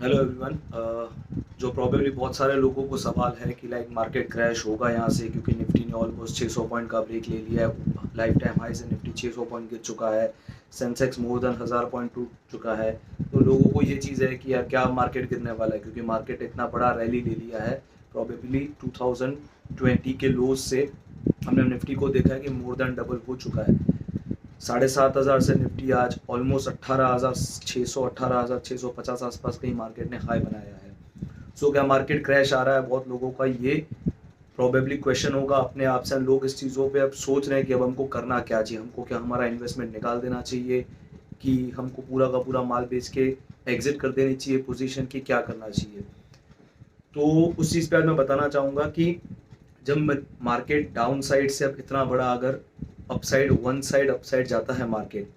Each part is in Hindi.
Hello everyone. जो प्रॉबेबली बहुत सारे लोगों को सवाल है कि लाइक मार्केट क्रैश होगा यहाँ से, क्योंकि निफ्टी ने ऑलमोस्ट 600 पॉइंट का ब्रेक ले लिया है। लाइफ टाइम हाई से निफ्टी 600 पॉइंट गिर चुका है। सेंसेक्स मोर देन 1000 पॉइंट टूट चुका है। तो लोगों को ये चीज़ है कि यार क्या मार्केट गिरने वाला है, क्योंकि मार्केट इतना बड़ा रैली ले लिया है। प्रॉबेबली 2020 के लोज से हमने निफ्टी को देखा है कि मोर देन डबल हो चुका है। 7,500 से निफ्टी आज ऑलमोस्ट 18,600 18,650 आसपास कहीं मार्केट ने हाई बनाया है। सो क्या मार्केट क्रैश आ रहा है? बहुत लोगों का ये प्रोबेबली क्वेश्चन होगा अपने आप से। लोग इस चीज़ों पे अब सोच रहे हैं कि अब हमको करना क्या चाहिए। हमको क्या हमारा इन्वेस्टमेंट निकाल देना चाहिए, कि हमको पूरा का पूरा माल बेच के एग्जिट कर देनी चाहिए पोजीशन की, क्या करना चाहिए? तो उस चीज़ पे आज मैं बताना चाहूँगा कि जब मार्केट डाउन साइड से अब इतना बड़ा अगर अपसाइड वन साइड अपसाइड जाता है मार्केट,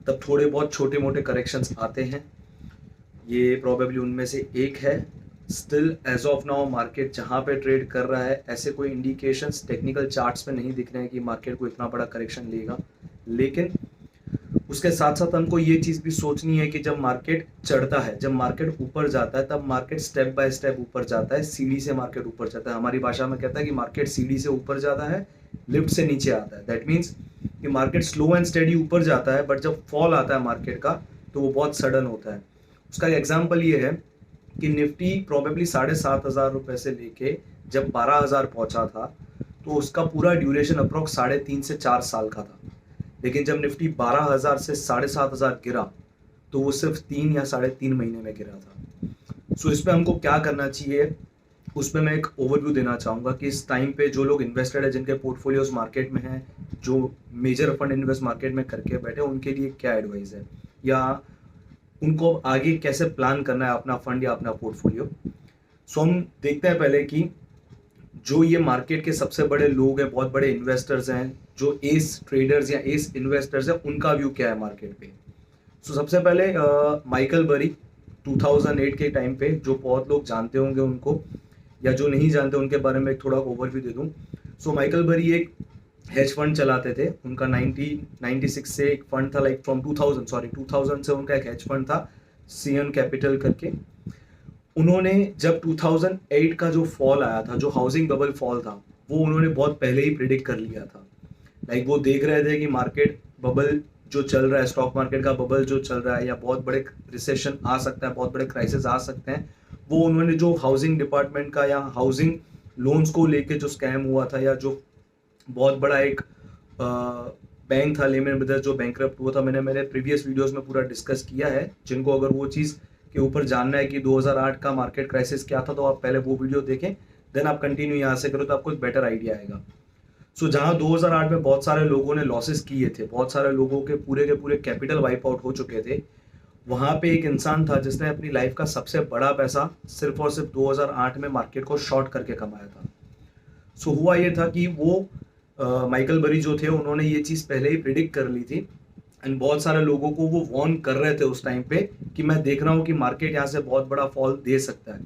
तब थोड़े बहुत छोटे मोटे करेक्शंस आते हैं। ये प्रॉबेबली उनमें से एक है। Still as of now market जहाँ पे ट्रेड कर रहा है, ऐसे कोई इंडिकेशंस टेक्निकल चार्ट्स में नहीं दिख रहे हैं कि मार्केट को इतना बड़ा करेक्शन लेगा। लेकिन उसके साथ साथ हमको ये चीज़ भी सोचनी है कि जब मार्केट चढ़ता है, जब मार्केट ऊपर जाता है, तब मार्केट स्टेप बाय स्टेप ऊपर जाता है। सीढ़ी से मार्केट ऊपर जाता है। हमारी भाषा में कहता है कि मार्केट सीढ़ी से ऊपर जाता है, लिफ्ट से नीचे आता है। दैट मीन्स कि मार्केट स्लो एंड स्टेडी ऊपर जाता है, बट जब फॉल आता है मार्केट का तो वो बहुत सडन होता है। उसका एग्जाम्पल ये है कि निफ्टी प्रॉबेबली 7,500 रुपये से लेके जब 12,000 पहुंचा था, तो उसका पूरा ड्यूरेशन अप्रोक्स 3.5 से 4 साल का था। लेकिन जब निफ्टी 12,000 से 7,500 गिरा, तो वो सिर्फ 3 या 3.5 महीने में गिरा था। सो इस पर हमको क्या करना चाहिए, उस पर मैं एक ओवरव्यू देना चाहूँगा कि इस टाइम पे जो लोग इन्वेस्टेड है, जिनके पोर्टफोलियोज मार्केट में हैं, जो मेजर फंड इन्वेस्ट मार्केट में करके बैठे, उनके लिए क्या एडवाइस है, या उनको आगे कैसे प्लान करना है अपना फंड या अपना पोर्टफोलियो। सो हम देखते हैं पहले कि जो ये मार्केट के सबसे बड़े लोग हैं, बहुत बड़े इन्वेस्टर्स हैं, जो एस ट्रेडर्स या एस इन्वेस्टर्स हैं, उनका व्यू क्या है मार्केट पे। सो सबसे पहले माइकल बरी 2008 के टाइम पे, जो बहुत लोग जानते होंगे उनको, या जो नहीं जानते उनके बारे में एक थोड़ा ओवरव्यू दे दूं। सो माइकल बरी एक हेज फंड चलाते थे। उनका 1996 से एक फंड था, लाइक फ्रॉम 2000 से उनका एक हेज फंड था, सीएन कैपिटल करके। उन्होंने जब 2008 का जो फॉल आया था, जो हाउसिंग बबल फॉल था, वो उन्होंने बहुत पहले ही प्रिडिक्ट कर लिया था। लाइक वो देख रहे थे कि मार्केट बबल जो चल रहा है, स्टॉक मार्केट का बबल जो चल रहा है, या बहुत बड़े रिसेशन आ सकता है, बहुत बड़े क्राइसिस आ सकते हैं। वो उन्होंने जो हाउसिंग डिपार्टमेंट का या हाउसिंग लोन्स को लेके जो स्कैम हुआ था, या जो बहुत बड़ा एक बैंक था लेमन ब्रदर्स जो बैंकरप्ट हुआ था, मैंने मेरे प्रीवियस वीडियोस में पूरा डिस्कस किया है। जिनको अगर वो चीज़ के ऊपर जानना है कि 2008 का मार्केट क्राइसिस क्या था, तो आप पहले वो वीडियो देखें, देन आप कंटिन्यू यहाँ से करो, तो आपको एक बेटर आइडिया आएगा। सो जहाँ 2008 में बहुत सारे लोगों ने लॉसेस किए थे, बहुत सारे लोगों के पूरे कैपिटल वाइप आउट हो चुके थे, वहाँ पे एक इंसान था जिसने अपनी लाइफ का सबसे बड़ा पैसा सिर्फ और सिर्फ 2008 में मार्केट को शॉर्ट करके कमाया था। सो हुआ ये था कि वो माइकल बरी जो थे, उन्होंने ये चीज़ पहले ही प्रिडिक्ट कर ली थी, एंड बहुत सारे लोगों को वो वार्न कर रहे थे उस टाइम पे कि मैं देख रहा हूँ कि मार्केट यहाँ से बहुत बड़ा फॉल दे सकता है।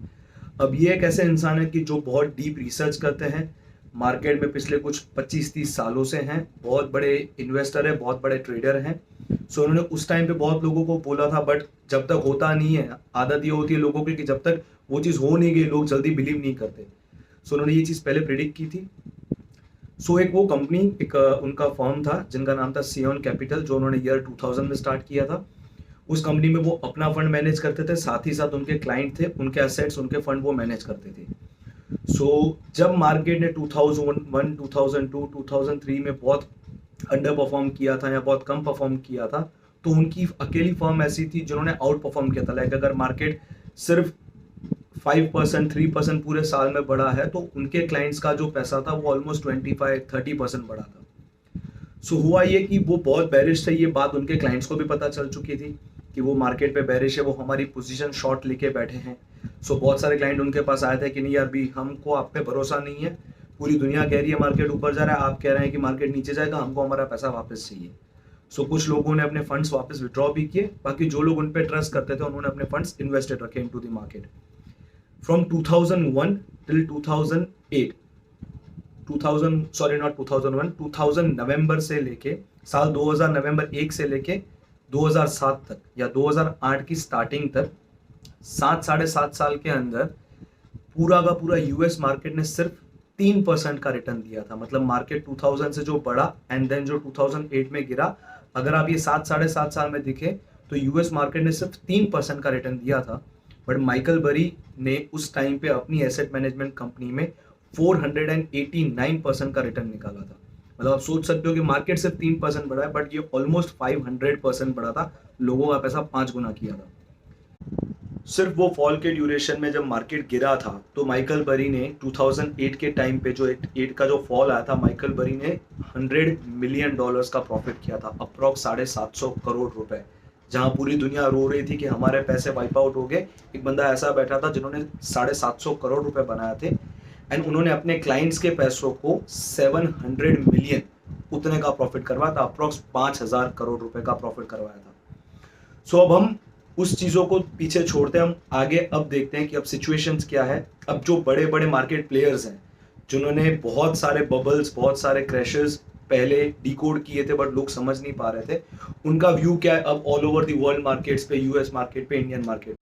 अब ये एक ऐसे इंसान है कि जो बहुत डीप रिसर्च करते हैं, मार्केट में पिछले कुछ 25-30 सालों से हैं, बहुत बड़े इन्वेस्टर हैं, बहुत बड़े ट्रेडर हैं। सो उन्होंने उस टाइम पे बहुत लोगों को बोला था, बट जब तक होता नहीं है, आदत ये होती है लोगों की कि जब तक वो चीज़ हो नहीं गई, लोग जल्दी बिलीव नहीं करते। सो उन्होंने ये चीज़ पहले प्रिडिक्ट की थी। सो एक वो कंपनी, एक उनका फर्म था जिनका नाम था सियोन कैपिटल, जो उन्होंने ईयर 2000 में स्टार्ट किया था। उस कंपनी में वो अपना फंड मैनेज करते थे, साथ ही साथ उनके क्लाइंट थे, उनके एसेट्स, उनके फंड वो मैनेज करते थे। सो जब मार्केट ने 2001, 2002, 2003 में बहुत अंडर परफॉर्म किया था या बहुत कम परफॉर्म किया था, तो उनकी अकेली फर्म ऐसी थी जिन्होंने आउट परफॉर्म किया था। लाइक अगर मार्केट सिर्फ 5%, 3% पूरे साल में बढ़ा है, तो उनके क्लाइंट्स का जो पैसा था वो ऑलमोस्ट 25-30% बढ़ा था। सो हुआ ये कि वो बहुत बेरिश थे, ये बात उनके क्लाइंट्स को भी पता चल चुकी थी कि वो मार्केट पे बेरिश है, वो हमारी पोजीशन शॉर्ट लेके बैठे हैं। सो बहुत सारे क्लाइंट उनके पास आए थे कि नहीं यार भी, हमको आप पे भरोसा नहीं है, पूरी दुनिया कह रही है मार्केट ऊपर जा रहा है, आप कह रहे हैं कि मार्केट नीचे जाएगा, हमको हमारा पैसा वापस चाहिए। सो कुछ लोगों ने अपने फंड्स वापस विड्रॉ भी किए, बाकी जो लोग उन पे ट्रस्ट करते थे उन्होंने अपने फंड्स इन्वेस्टेड रखे into the market. From 2001 till 2008, 2001 नवंबर से लेके साल 2000 नवंबर 1 से लेके 2007 तक, या 2008 की स्टार्टिंग तक, 7 साढ़े 7 साल के अंदर पूरा का पूरा यूएस मार्केट ने सिर्फ 3% का रिटर्न दिया था। मतलब मार्केट 2000 से जो बढ़ा एंड देन जो 2008 में गिरा, अगर आप ये 7 साढ़े 7 साल में दिखे तो यूएस मार्केट ने सिर्फ 3% का रिटर्न दिया था। बट माइकल बरी ने उस टाइम पे अपनी एसेट मैनेजमेंट कंपनी में 489% का रिटर्न निकाला था। मतलब आप सोच सकते हो कि मार्केट सिर्फ 3% बढ़ा है, बट ये ऑलमोस्ट 500% बढ़ा था। लोगों का पैसा 5 गुना किया था सिर्फ वो फॉल के ड्यूरेशन में। जब मार्केट गिरा था तो माइकल बरी ने 2008 के टाइम पे जो 8 का जो फॉल आया था, माइकल बरी ने $100 मिलियन का प्रॉफिट किया था, अप्रॉक्स 750 करोड़ रुपए। जहां पूरी दुनिया रो रही थी कि हमारे पैसे वाइप आउट हो गए, एक बंदा ऐसा बैठा था जिन्होंने 750 करोड़ रुपए बनाए थे एंड उन्होंने अपने क्लाइंट्स के पैसों को 700 मिलियन उतने का प्रॉफिट करवाया था, अप्रॉक्स 5000 करोड़ रुपए का प्रॉफिट करवाया था। सो अब हम उस चीज़ों को पीछे छोड़ते हैं, हम आगे अब देखते हैं कि अब सिचुएशंस क्या है। अब जो बड़े बड़े मार्केट प्लेयर्स हैं जिन्होंने बहुत सारे बबल्स, बहुत सारे क्रैशेस पहले डिकोड किए थे बट लोग समझ नहीं पा रहे थे, उनका व्यू क्या है अब all over the world markets पे, यूएस मार्केट पे, इंडियन मार्केट।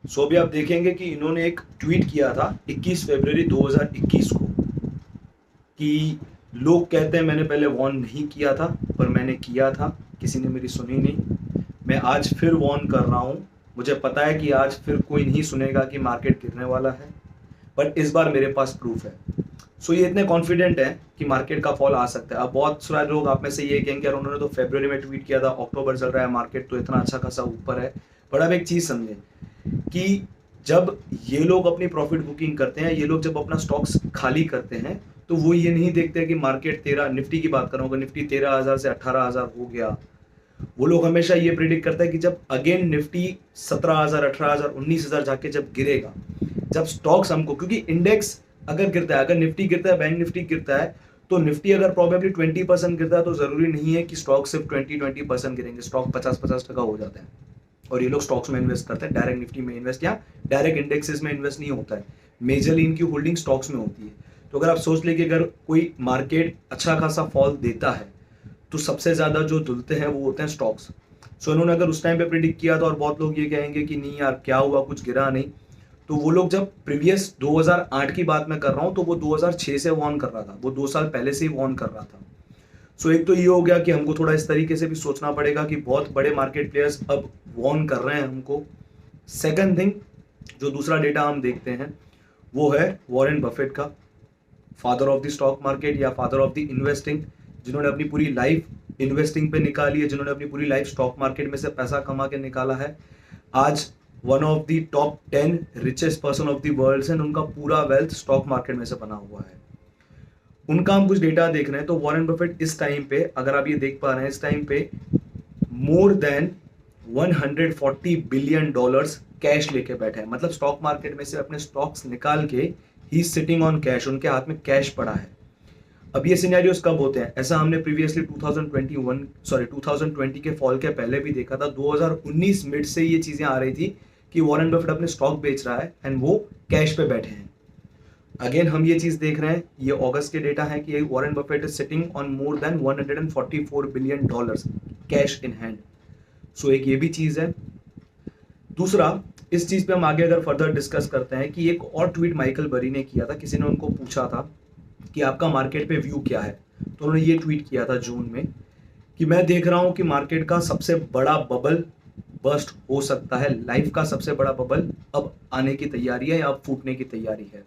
सो अभी आप देखेंगे कि इन्होंने एक ट्वीट किया था 21 फरवरी 2021 को कि लोग कहते हैं मैंने पहले वार्न नहीं किया था, पर मैंने किया था, किसी ने मेरी सुनी नहीं। मैं आज फिर वार्न कर रहा हूँ, मुझे पता है कि आज फिर कोई नहीं सुनेगा कि मार्केट गिरने वाला है, बट इस बार मेरे पास प्रूफ है। सो ये इतने कॉन्फिडेंट है कि मार्केट का फॉल आ सकता है। अब बहुत सारे लोग आप में से ये कहेंगे यार उन्होंने तो फरवरी में ट्वीट किया था, अक्टूबर चल रहा है, मार्केट तो इतना अच्छा खासा ऊपर है। बट अब एक चीज़ समझें कि जब ये लोग अपनी प्रॉफिट बुकिंग करते हैं, ये लोग जब अपना स्टॉक्स खाली करते हैं, तो वो ये नहीं देखते कि मार्केट 13, निफ्टी की बात करूँगा, निफ्टी 13,000 से 18,000 हो गया। वो लोग हमेशा ये प्रिडिक्ट करते हैं कि जब अगेन निफ्टी 17,000, 18,000, 19,000 जाके जब गिरेगा, जब स्टॉक्स हमको, क्योंकि इंडेक्स अगर गिरता है, अगर निफ्टी गिरता है, बैंक निफ्टी गिरता है, तो निफ्टी अगर प्रोबेबली 20% गिरता है तो जरूरी नहीं है कि स्टॉक सिर्फ 20% गिरेंगे, स्टॉक 50% हो जाते हैं। और ये लोग स्टॉक्स में इन्वेस्ट करते हैं, डायरेक्ट निफ्टी में इन्वेस्ट या डायरेक्ट इंडेक्सेस में इन्वेस्ट नहीं होता है, मेजरली इनकी होल्डिंग स्टॉक्स में होती है। तो अगर आप सोच ले कि अगर कोई मार्केट अच्छा खासा फॉल देता है तो सबसे ज़्यादा जो धुलते हैं वो होते हैं स्टॉक्स। सो इन्होंने अगर उस टाइम पे प्रिडिक्ट किया था, और बहुत लोग ये कहेंगे कि नहीं यार क्या हुआ, कुछ गिरा नहीं, तो वो लोग जब प्रीवियस 2008 की बात मैं कर रहा हूँ तो वो 2006 से वार्न कर रहा था, वो 2 साल पहले से ही वार्न कर रहा था। सो एक तो ये हो गया कि हमको थोड़ा इस तरीके से भी सोचना पड़ेगा कि बहुत बड़े मार्केट प्लेयर्स अब वार्न कर रहे हैं हमको। सेकंड थिंग, जो दूसरा डेटा हम देखते हैं वो है वॉरेन बफेट का, father of the stock market या फादर ऑफ द इन्वेस्टिंग, जिन्होंने अपनी पूरी लाइफ इन्वेस्टिंग पे निकाली है, जिन्होंने अपनी पूरी लाइफ स्टॉक मार्केट में से पैसा कमा के निकाला है, आज one of the top 10 richest person of the world and उनका पूरा वेल्थ स्टॉक मार्केट में से बना हुआ है। उनका हम कुछ डेटा देख रहे हैं तो वॉरेन बफेट इस टाइम पे, अगर आप ये देख पा रहे हैं, इस टाइम पे मोर देन $140 बिलियन कैश लेके बैठे हैं। मतलब स्टॉक मार्केट में से अपने स्टॉक्स निकाल के ही सिटिंग ऑन कैश, उनके हाथ में कैश पड़ा है। अब ये सिनेरियोस कब होते हैं, ऐसा हमने प्रीवियसली 2020 के फॉल के पहले भी देखा था। 2019 मिड से ये चीजें आ रही थी कि वॉरेन बफेट अपने स्टॉक बेच रहा है एंड वो कैश पे बैठे हैं। अगेन हम ये चीज देख रहे हैं, ये अगस्त के डेटा है कि Warren Buffett is sitting on more than $144 billion cash in hand. So एक ये भी चीज है। दूसरा, इस चीज पे हम आगे अगर फर्दर डिस्कस करते हैं कि एक और ट्वीट माइकल बरी ने किया था, किसी ने उनको पूछा था कि आपका मार्केट पे व्यू क्या है, तो उन्होंने ये ट्वीट किया था जून में कि मैं देख रहा हूं कि मार्केट का सबसे बड़ा बबल बर्स्ट हो सकता है, लाइफ का सबसे बड़ा बबल अब आने की तैयारी है या अब फूटने की तैयारी है।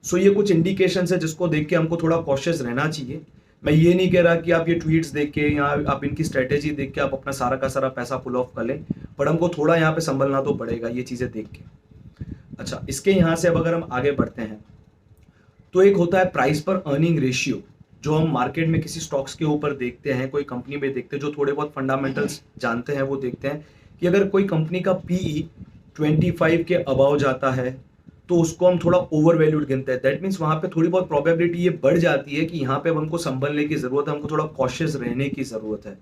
सो ये कुछ इंडिकेशन है जिसको देख के हमको थोड़ा कॉशियस रहना चाहिए। मैं ये नहीं कह रहा कि आप ये ट्वीट्स देख के या आप इनकी स्ट्रेटेजी देख के आप अपना सारा का सारा पैसा पुल ऑफ कर लें, पर हमको थोड़ा यहाँ पे संभलना तो पड़ेगा ये चीज़ें देख के। अच्छा, इसके यहाँ से अब अगर हम आगे बढ़ते हैं तो एक होता है प्राइस पर अर्निंग रेशियो, जो हम मार्केट में किसी स्टॉक्स के ऊपर देखते हैं, कोई कंपनी में देखते हैं, जो थोड़े बहुत फंडामेंटल्स जानते हैं वो देखते हैं कि अगर कोई कंपनी का पीई 25 के अबाव जाता है तो उसको हम थोड़ा ओवर वैल्यूड गिनते हैं। दैट मीन्स वहाँ पे थोड़ी बहुत प्रोबेबिलिटी ये बढ़ जाती है कि यहाँ पे हमको संभलने की जरूरत है, हमको थोड़ा कॉशियस रहने की जरूरत है।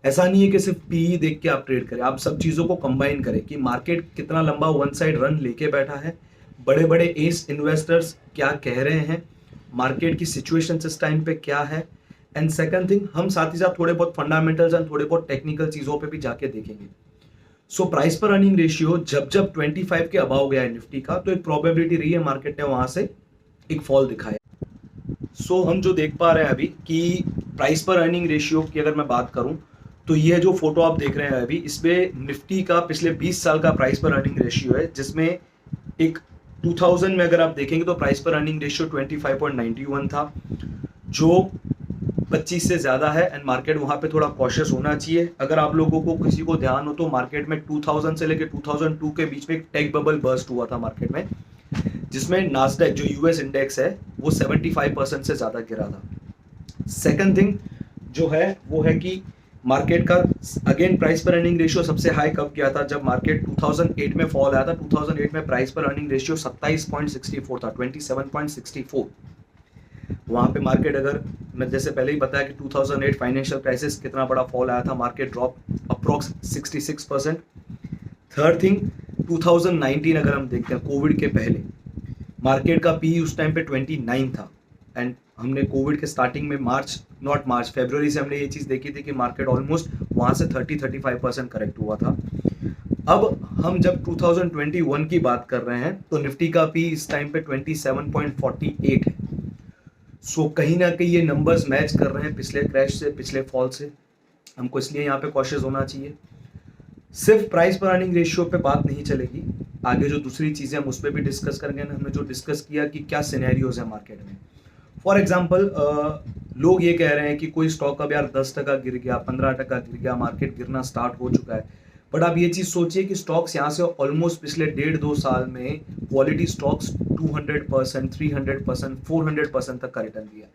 ऐसा नहीं है कि सिर्फ पीई देख के आप ट्रेड करें, आप सब चीज़ों को कंबाइन करें कि मार्केट कितना लंबा वन साइड रन लेके बैठा है, बड़े बड़े एस इन्वेस्टर्स क्या कह रहे हैं, मार्केट की सिचुएशन इस टाइम पे क्या है, एंड सेकंड थिंग हम साथ ही साथ थोड़े बहुत फंडामेंटल्स एंड थोड़े बहुत टेक्निकल चीज़ों पे भी जाके देखेंगे। सो प्राइस पर अर्निंग रेशियो जब जब 25 के अबाव गया है निफ्टी का, तो एक प्रोबेबिलिटी रही है मार्केट ने वहां से एक फॉल दिखाया। सो हम जो देख पा रहे हैं अभी कि प्राइस पर अर्निंग रेशियो की अगर मैं बात करूं, तो ये जो फोटो आप देख रहे हैं अभी, इसमें निफ्टी का पिछले 20 साल का प्राइस पर अर्निंग रेशियो है, जिसमें एक 2000 में अगर आप देखेंगे तो प्राइस पर अर्निंग रेशियो 25.91 था, जो 25 से ज़्यादा है। एंड मार्केट वहाँ पे थोड़ा कॉशियस होना चाहिए। अगर आप लोगों को किसी को ध्यान हो तो मार्केट में 2000 से लेकर 2002 के बीच में एक टेक बबल बर्स्ट हुआ था मार्केट में, जिसमें नास्डैक जो यूएस इंडेक्स है वो 75% से ज़्यादा गिरा था। सेकंड थिंग जो है वो है कि मार्केट का अगेन प्राइस पर अर्निंग रेशियो सबसे हाई कब गया था, जब मार्केट 2008 में फॉल आया था। 2008 में प्राइस पर अर्निंग रेशियो 27.64 था, 27.64। वहाँ पे मार्केट, अगर मैं जैसे पहले ही बताया कि 2008 फाइनेंशियल क्राइसिस कितना बड़ा फॉल आया था, market drop approx 66%। Third thing 2019 अगर हम देखते हैं, कोविड के पहले मार्केट का पी उस टाइम पे 29 था। एंड हमने कोविड के स्टार्टिंग में फरवरी से हमने ये चीज़ देखी थी कि मार्केट ऑलमोस्ट वहाँ से 30-35% करेक्ट हुआ था। अब हम जब 2021 की बात कर रहे हैं तो निफ्टी का पी इस टाइम पे 27.48 है। सो कहीं ना कहीं ये नंबर्स मैच कर रहे हैं पिछले क्रैश से, पिछले फॉल से। हमको इसलिए यहाँ पे कॉशियस होना चाहिए। सिर्फ प्राइस पर अर्निंग रेशियो पे बात नहीं चलेगी, आगे जो दूसरी चीज़ें हम उस पर भी डिस्कस करेंगे। हमने जो डिस्कस किया कि क्या सिनेरियोज है मार्केट में। फॉर एग्जाम्पल लोग ये कह रहे हैं कि कोई स्टॉक अब यार 10% गिर गया, 15% गिर गया, मार्केट गिरना स्टार्ट हो चुका है। बट आप ये चीज़ सोचिए कि स्टॉक्स यहाँ से ऑलमोस्ट पिछले 1.5-2 साल में क्वालिटी स्टॉक्स 200%, 300%, 400% तक का रिटर्न दिया।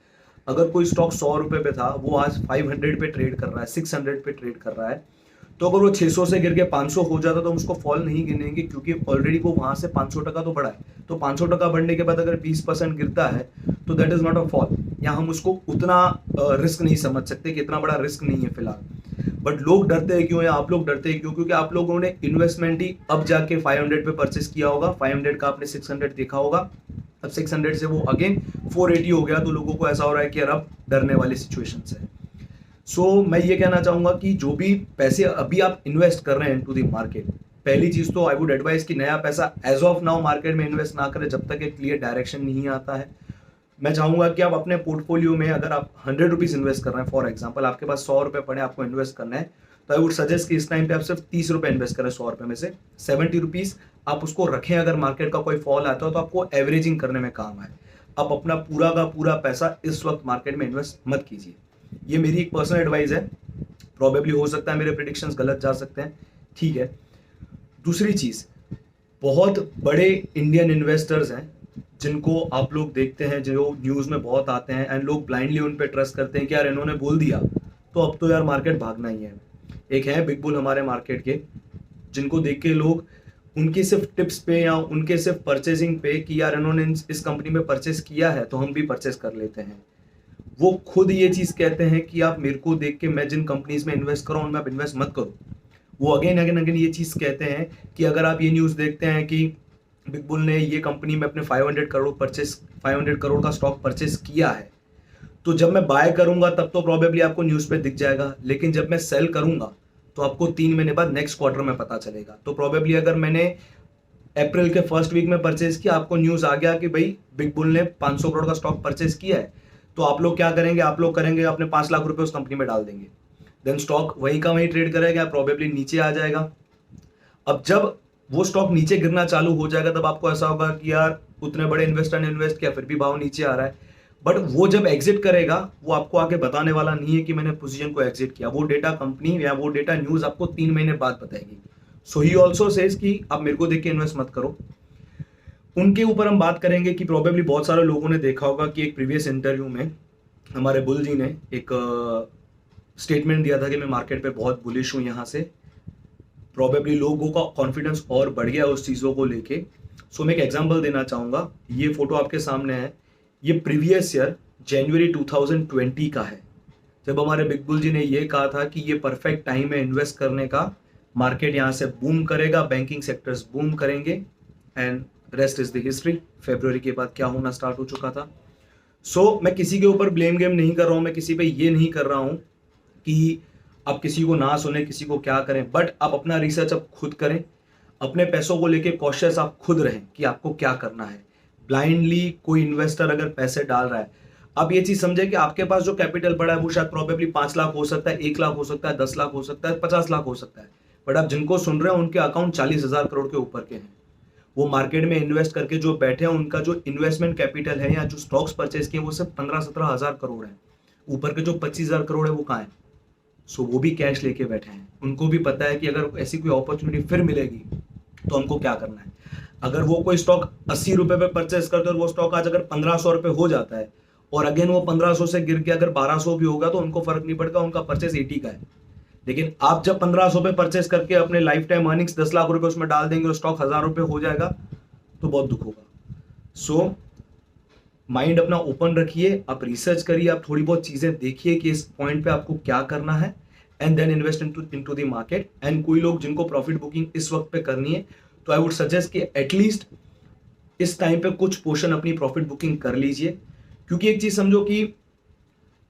अगर कोई स्टॉक 100 रुपये पे था, वो आज 500 पे ट्रेड कर रहा है, 600 पे ट्रेड कर रहा है। तो अगर वो 600 से गिर के 500 हो जाता तो हम उसको फॉल नहीं गिनेंगे, क्योंकि ऑलरेडी वो वहां से 500% तो बढ़ा है। तो 500% बढ़ने के बाद अगर 20% गिरता है तो that is not a fall. या हम उसको उतना रिस्क नहीं समझ सकते कि इतना बड़ा रिस्क नहीं है फिलहाल। बट लोग डरते हैं क्यों, या आप लोग डरते हैं क्यों? क्योंकि आप लोगों ने इन्वेस्टमेंट ही अब जाके 500 पे परचेस किया होगा, 500 का आपने 600 देखा होगा, अब 600 से वो अगेन 480 हो गया, तो लोगों को ऐसा हो रहा है कि यार अब डरने वाली सिचुएशन है। सो मैं ये कहना चाहूंगा कि जो भी पैसे अभी आप इन्वेस्ट कर रहे हैं इनटू द मार्केट, पहली चीज तो आई वुड एडवाइस कि नया पैसा एज ऑफ नाउ मार्केट में इन्वेस्ट ना करें जब तक एक क्लियर डायरेक्शन नहीं आता है। मैं चाहूंगा कि आप अपने पोर्टफोलियो में, अगर आप 100 रुपीज इन्वेस्ट कर रहे हैं, फॉर एग्जाम्पल आपके पास 100 रुपए पड़े, आपको इन्वेस्ट करना है, तो आई वुड सजेस्ट कि इस टाइम पे आप सिर्फ 30 रुपए इन्वेस्ट करें 100 रुपए में से। 70 रुपीज आप उसको रखें, अगर मार्केट का कोई फॉल आता है तो आपको एवरेजिंग करने में काम आए। आप अपना पूरा का पूरा पैसा इस वक्त मार्केट में इन्वेस्ट मत कीजिए। ये मेरी एक पर्सनल एडवाइस है। प्रॉबेबली हो सकता है मेरे प्रेडिक्शंस गलत जा सकते हैं, ठीक है। दूसरी चीज, बहुत बड़े इंडियन इन्वेस्टर्स हैं जिनको आप लोग देखते हैं, जो न्यूज में बहुत आते हैं, एंड लोग ब्लाइंडली उन पे ट्रस्ट करते हैं कि यार इन्होंने बोल दिया तो अब तो यार मार्केट भागना ही है। एक है बिग बुल हमारे मार्केट के, जिनको देख के लोग उनकी सिर्फ टिप्स पे या उनके सिर्फ परचेजिंग पे कि यार इन्होंने इस कंपनी में परचेस किया है तो हम भी परचेस कर लेते हैं। वो खुद ये चीज कहते हैं कि आप मेरे को देख के मैं जिन कंपनीज में इन्वेस्ट करूँ उनमें आप इन्वेस्ट मत करो। वो अगेन अगेन अगेन ये चीज कहते हैं कि अगर आप ये न्यूज देखते हैं कि बिग बुल ने ये कंपनी में अपने 500 करोड़ का स्टॉक परचेस किया है, तो जब मैं बाय करूंगा तब तो प्रॉबेबली आपको न्यूज पे दिख जाएगा, लेकिन जब मैं सेल करूंगा तो आपको 3 महीने बाद नेक्स्ट क्वार्टर में पता चलेगा। तो प्रॉबेबली अगर मैंने अप्रैल के फर्स्ट वीक में परचेज किया, आपको न्यूज आ गया कि भाई बिग बुल ने 500 करोड़ का स्टॉक परचेज किया है, तो आप लोग क्या करेंगे? आप लोग करेंगे अपने 5 लाख रुपए उस कंपनी में डाल देंगे। देन स्टॉक वहीं का वहीं ट्रेड करेगा, प्रॉबेबली नीचे आ जाएगा। अब जब वो स्टॉक नीचे गिरना चालू हो जाएगा तब आपको ऐसा होगा कि यार उतने बड़े इन्वेस्टर ने इन्वेस्ट किया, फिर भी भाव नीचे आ रहा है। बट वो जब एग्जिट करेगा वो आपको आगे बताने वाला नहीं है कि मैंने पोजीशन को एग्जिट किया। वो डेटा कंपनी या वो डेटा न्यूज आपको 3 महीने बाद बताएगी। सो ही ऑल्सो सेज कि आप मेरे को देख के इन्वेस्ट मत करो। उनके ऊपर हम बात करेंगे कि प्रोबेबली बहुत सारे लोगों ने देखा होगा कि एक प्रीवियस इंटरव्यू में हमारे बुल जी ने एक स्टेटमेंट दिया था कि मैं मार्केट पे बहुत बुलिश हूँ यहाँ से। प्रोबेबली लोगों का कॉन्फिडेंस और बढ़ गया उस चीज़ों को लेके। सो मैं एक एग्जांपल देना चाहूँगा। ये फोटो आपके सामने है, ये प्रीवियस ईयर जनवरी 2020 का है, जब हमारे बिग बुल जी ने ये कहा था कि ये परफेक्ट टाइम है इन्वेस्ट करने का, मार्केट यहाँ से बूम करेगा, बैंकिंग सेक्टर्स बूम करेंगे, and rest is the history. फरवरी के बाद क्या होना स्टार्ट हो चुका था। सो मैं किसी के ऊपर ब्लेम गेम नहीं कर रहा हूँ, मैं किसी पे ये नहीं कर रहा हूँ कि आप किसी को ना सुने, किसी को क्या करें, बट आप अपना रिसर्च आप खुद करें। अपने पैसों को लेके कॉशियस आप खुद रहें कि आपको क्या करना है। ब्लाइंडली कोई इन्वेस्टर अगर पैसे डाल रहा है, आप ये चीज समझे कि आपके पास जो कैपिटल पड़ा है वो शायद प्रोबेबली 5 लाख हो सकता है, 1 लाख हो सकता है, 10 लाख हो सकता है, 50 लाख हो सकता है, बट आप जिनको सुन रहे हैं उनके अकाउंट 40,000 करोड़ के ऊपर के हैं। वो मार्केट में इन्वेस्ट करके जो बैठे हैं उनका जो इन्वेस्टमेंट कैपिटल है या जो स्टॉक्स परचेज किए वो सिर्फ 15-17 हजार करोड़ है। ऊपर के जो 25,000 करोड़ है वो कहाँ है? सो वो भी कैश लेके बैठे हैं। उनको भी पता है कि अगर ऐसी कोई अपॉर्चुनिटी फिर मिलेगी तो हमको क्या करना है। अगर वो कोई स्टॉक 80 रुपए पे परचेस करते हैं और वो स्टॉक आज अगर 1500 रुपए हो जाता है और अगेन वो 1500 से गिर के अगर 1200 भी होगा तो उनको फर्क नहीं पड़ेगा, उनका परचेस 80 का है। लेकिन आप जब 1500 पे परचेस करके अपने लाइफ टाइम अर्निंग्स 10 लाख रुपए उसमें डाल देंगे और स्टॉक 1000 रुपए हो जाएगा तो बहुत दुख होगा। सो माइंड अपना ओपन रखिए, आप रिसर्च करिए, आप थोड़ी बहुत चीजें देखिए कि इस पॉइंट पे आपको क्या करना है, and then invest into the market. And कोई लोग जिनको प्रॉफिट बुकिंग इस वक्त पे करनी है तो आई वुड सजेस्ट कि एटलीस्ट इस टाइम पे कुछ पोर्शन अपनी प्रॉफिट बुकिंग कर लीजिए। क्योंकि एक चीज समझो कि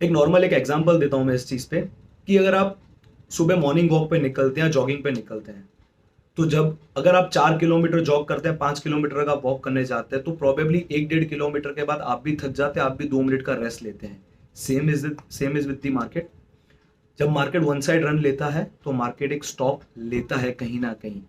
एक नॉर्मल एक एग्जांपल देता हूं मैं इस चीज पे कि अगर आप सुबह मॉर्निंग वॉक पे निकलते हैं, जॉगिंग पे निकलते हैं, तो जब अगर आप 4 किलोमीटर जॉग करते हैं, 5 किलोमीटर का वॉक करने जाते हैं तो प्रोबेबली 1-1.5 किलोमीटर के बाद आप भी थक जाते हैं, आप भी 2 मिनट का रेस्ट लेते हैं। Same is with the market. जब मार्केट वन साइड रन लेता है तो मार्केट एक स्टॉप लेता है कहीं ना कहीं।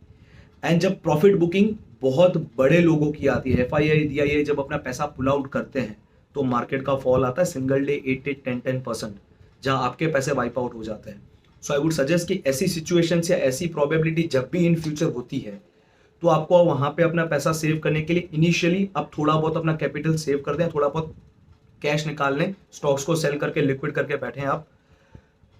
एंड जब प्रॉफिट बुकिंग बहुत बड़े लोगों की आती है, FII DII जब अपना पैसा पुल आउट करते हैं तो मार्केट का फॉल आता है सिंगल डे 8-10%, जहां आपके पैसे वाइप आउट हो जाते हैं। सो आई वुड सजेस्ट कि ऐसी सिचुएशन या ऐसी प्रोबेबिलिटी जब भी इन फ्यूचर होती है तो आपको वहां पे अपना पैसा सेव करने के लिए इनिशियली आप थोड़ा बहुत अपना कैपिटल सेव कर दें, थोड़ा बहुत कैश निकाल लें, स्टॉक्स को सेल करके लिक्विड करके बैठे आप।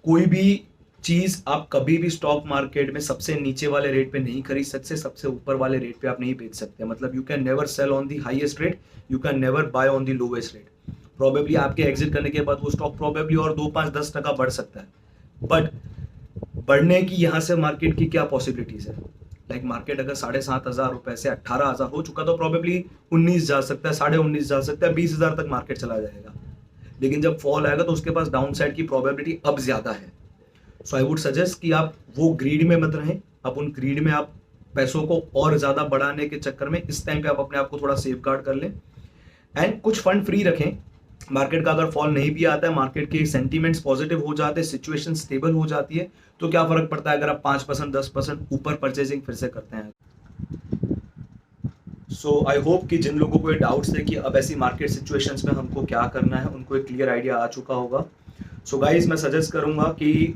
कोई भी चीज आप कभी भी स्टॉक मार्केट में सबसे नीचे वाले रेट पे नहीं खरीद सकते, सबसे ऊपर वाले रेट पे आप नहीं बेच सकते। मतलब you can never sell on the highest rate, you can never buy on the lowest rate. Probably आपके एग्जिट करने के बाद वो स्टॉक प्रोबेबली और 2-5-10% बढ़ सकता है, बट बढ़ने की यहाँ से मार्केट की क्या पॉसिबिलिटीज है? लाइक मार्केट अगर 7,500 रुपए से 18,000 हो चुका तो प्रोबेबली 19 जा सकता है, 19.5 जा सकता है, 20,000 तक मार्केट चला जाएगा। लेकिन जब फॉल आएगा तो उसके पास डाउन साइड की प्रोबेबिलिटी अब ज्यादा है। सो आई वुड सजेस्ट कि आप वो ग्रीड में मत रहें। आप उन ग्रीड में आप पैसों को और ज्यादा बढ़ाने के चक्कर में इस टाइम पे आप अपने आप को थोड़ा सेफ गार्ड कर लें एंड कुछ फंड फ्री रखें। मार्केट का अगर फॉल नहीं भी आता है, मार्केट के सेंटीमेंट्स पॉजिटिव हो जाते हैं, सिचुएशन स्टेबल हो जाती है, तो क्या फर्क पड़ता है अगर आप 5% 10% ऊपर परचेजिंग फिर से करते हैं। सो आई होप कि जिन लोगों को ये डाउट्स थे कि अब ऐसी मार्केट सिचुएशंस में हमको क्या करना है, उनको एक क्लियर आइडिया आ चुका होगा। सो गाइज मैं सजेस्ट करूंगा कि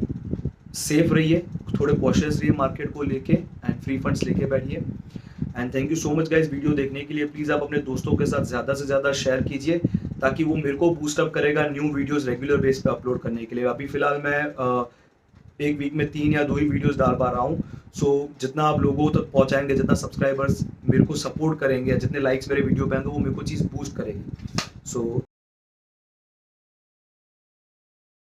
सेफ रहिए, थोड़े कॉशियस रहिए मार्केट को लेके एंड फ्री फंड्स लेके बैठिए। And thank you so much guys video देखने के लिए। प्लीज़ आप अपने दोस्तों के साथ ज़्यादा से ज़्यादा शेयर कीजिए ताकि वो मेरे को बूस्टअप करेगा न्यू वीडियोस रेगुलर बेस पे अपलोड करने के लिए। अभी फिलहाल मैं एक वीक में 3 या 2 ही वीडियोस डाल पा रहा हूँ। सो जितना आप लोगों तक पहुँचाएंगे, जितना सब्सक्राइबर्स मेरे को सपोर्ट करेंगे, जितने लाइक्स मेरे वीडियो पे आएंगे, वो मेरे को चीज़ बूस्ट करेगी। सो